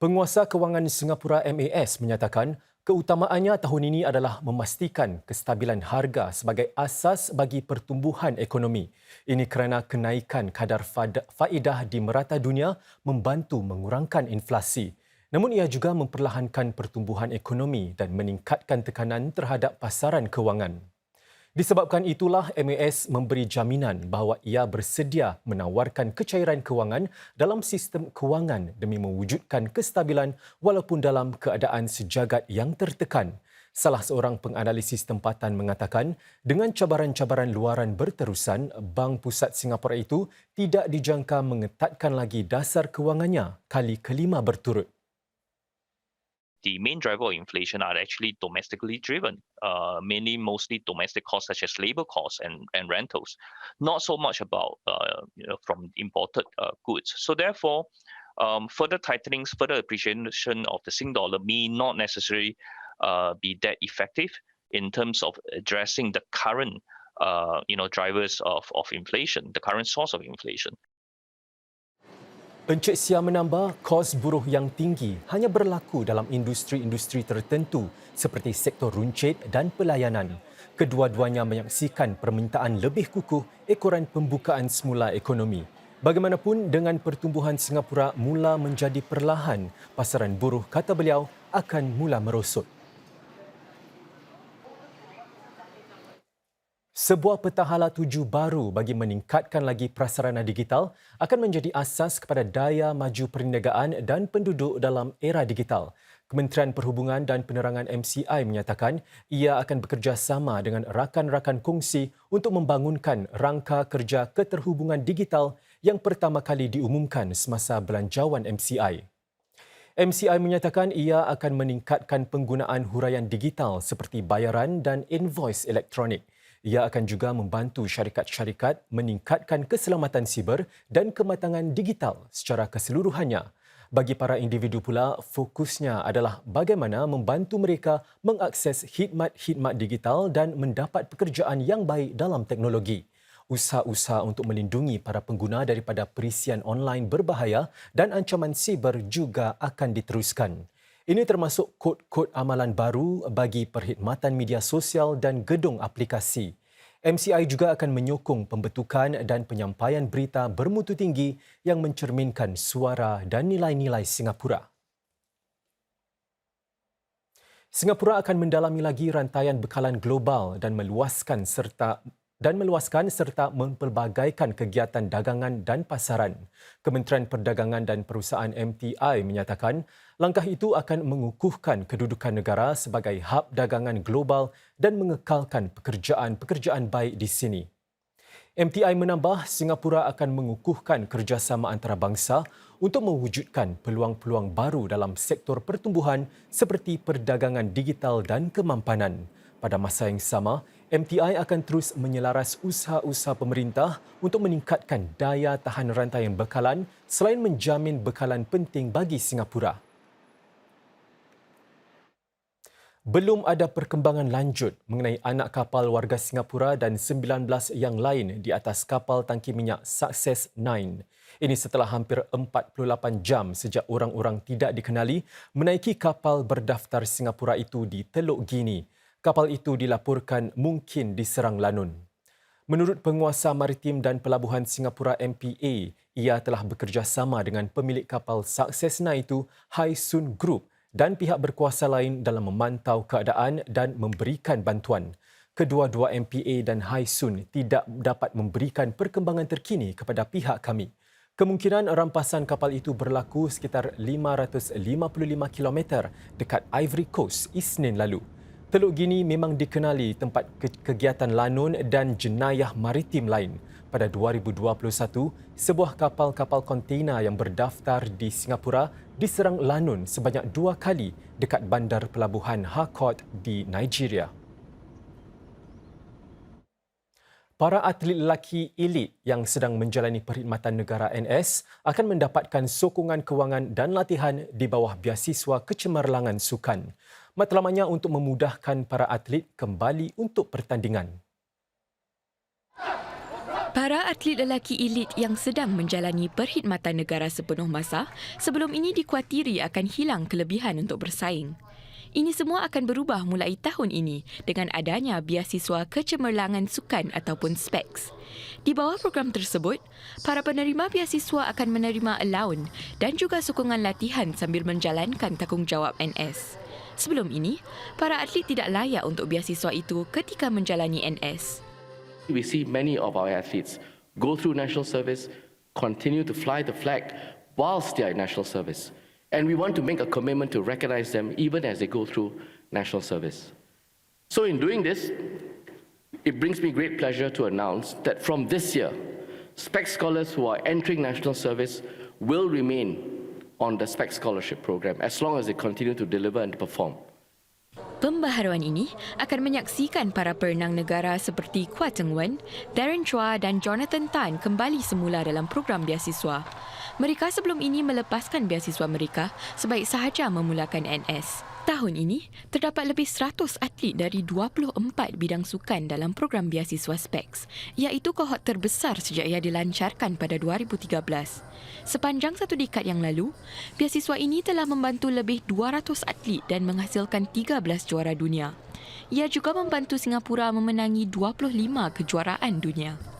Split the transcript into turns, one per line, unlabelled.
Penguasa Kewangan Singapura MAS menyatakan keutamaannya tahun ini adalah memastikan kestabilan harga sebagai asas bagi pertumbuhan ekonomi. Ini kerana kenaikan kadar faedah di merata dunia membantu mengurangkan inflasi. Namun ia juga memperlahankan pertumbuhan ekonomi dan meningkatkan tekanan terhadap pasaran kewangan. Disebabkan itulah MAS memberi jaminan bahawa ia bersedia menawarkan kecairan kewangan dalam sistem kewangan demi mewujudkan kestabilan walaupun dalam keadaan sejagat yang tertekan. Salah seorang penganalisis tempatan mengatakan, dengan cabaran-cabaran luaran berterusan, Bank Pusat Singapura itu tidak dijangka mengetatkan lagi dasar kewangannya kali kelima berturut.
The main driver of inflation are actually domestically driven, mainly mostly domestic costs such as labor costs and rentals, not so much about from imported goods. So therefore, further tightenings, further appreciation of the Sing dollar may not necessarily be that effective in terms of addressing the current drivers of inflation, the current source of inflation.
Encik Sia menambah, kos buruh yang tinggi hanya berlaku dalam industri-industri tertentu seperti sektor runcit dan pelayanan. Kedua-duanya menyaksikan permintaan lebih kukuh ekoran pembukaan semula ekonomi. Bagaimanapun, dengan pertumbuhan Singapura mula menjadi perlahan, pasaran buruh, kata beliau, akan mula merosot. Sebuah peta hala tuju baru bagi meningkatkan lagi prasarana digital akan menjadi asas kepada daya maju perniagaan dan penduduk dalam era digital. Kementerian Perhubungan dan Penerangan MCI menyatakan ia akan bekerjasama dengan rakan-rakan kongsi untuk membangunkan rangka kerja keterhubungan digital yang pertama kali diumumkan semasa belanjawan MCI. MCI menyatakan ia akan meningkatkan penggunaan huraian digital seperti bayaran dan invoice elektronik. Ia akan juga membantu syarikat-syarikat meningkatkan keselamatan siber dan kematangan digital secara keseluruhannya. Bagi para individu pula, fokusnya adalah bagaimana membantu mereka mengakses khidmat-khidmat digital dan mendapat pekerjaan yang baik dalam teknologi. Usaha-usaha untuk melindungi para pengguna daripada perisian online berbahaya dan ancaman siber juga akan diteruskan. Ini termasuk kod-kod amalan baru bagi perkhidmatan media sosial dan gedung aplikasi. MCI juga akan menyokong pembentukan dan penyampaian berita bermutu tinggi yang mencerminkan suara dan nilai-nilai Singapura. Singapura akan mendalami lagi rantaian bekalan global dan meluaskan serta mempelbagaikan kegiatan dagangan dan pasaran. Kementerian Perdagangan dan Perusahaan MTI menyatakan langkah itu akan mengukuhkan kedudukan negara sebagai hub dagangan global dan mengekalkan pekerjaan-pekerjaan baik di sini. MTI menambah Singapura akan mengukuhkan kerjasama antarabangsa untuk mewujudkan peluang-peluang baru dalam sektor pertumbuhan seperti perdagangan digital dan kemampanan. Pada masa yang sama, MTI akan terus menyelaras usaha-usaha pemerintah untuk meningkatkan daya tahan rantaian bekalan selain menjamin bekalan penting bagi Singapura. Belum ada perkembangan lanjut mengenai anak kapal warga Singapura dan 19 yang lain di atas kapal tangki minyak Success 9. Ini setelah hampir 48 jam sejak orang-orang tidak dikenali menaiki kapal berdaftar Singapura itu di Teluk Gini. Kapal itu dilaporkan mungkin diserang lanun. Menurut Penguasa Maritim dan Pelabuhan Singapura MPA, ia telah bekerjasama dengan pemilik kapal Success 9 itu, Hai Sun Group dan pihak berkuasa lain dalam memantau keadaan dan memberikan bantuan. Kedua-dua MPA dan Hai Sun tidak dapat memberikan perkembangan terkini kepada pihak kami. Kemungkinan rampasan kapal itu berlaku sekitar 555 km dekat Ivory Coast Isnin lalu. Teluk Gini memang dikenali tempat kegiatan lanun dan jenayah maritim lain. Pada 2021, sebuah kapal-kapal kontena yang berdaftar di Singapura diserang lanun sebanyak 2 kali dekat bandar pelabuhan Harcourt di Nigeria. Para atlet lelaki elit yang sedang menjalani perkhidmatan negara NS akan mendapatkan sokongan kewangan dan latihan di bawah biasiswa kecemerlangan sukan. Matlamatnya untuk memudahkan para atlet kembali untuk pertandingan.
Para atlet lelaki elit yang sedang menjalani perkhidmatan negara sepenuh masa sebelum ini dikuatiri akan hilang kelebihan untuk bersaing. Ini semua akan berubah mulai tahun ini dengan adanya biasiswa kecemerlangan sukan ataupun SPECS. Di bawah program tersebut, para penerima biasiswa akan menerima allowance dan juga sokongan latihan sambil menjalankan tanggungjawab NS. Sebelum ini, para atlet tidak layak untuk biasiswa itu ketika menjalani NS.
We see many of our athletes go through national service, continue to fly the flag whilst they are in national service. And we want to make a commitment to recognize them even as they go through national service. So in doing this, it brings me great pleasure to announce that from this year, SPEC scholars who are entering national service will remain on the SPEC scholarship program as long as they continue to deliver and perform.
Pembaharuan ini akan menyaksikan para perenang negara seperti Kua Cheng Wen, Darren Chua dan Jonathan Tan kembali semula dalam program biasiswa. Mereka sebelum ini melepaskan biasiswa mereka sebaik sahaja memulakan NS. Tahun ini, terdapat lebih 100 atlet dari 24 bidang sukan dalam program biasiswa SPECS, iaitu kohort terbesar sejak ia dilancarkan pada 2013. Sepanjang satu dekad yang lalu, biasiswa ini telah membantu lebih 200 atlet dan menghasilkan 13 juara dunia. Ia juga membantu Singapura memenangi 25 kejuaraan dunia.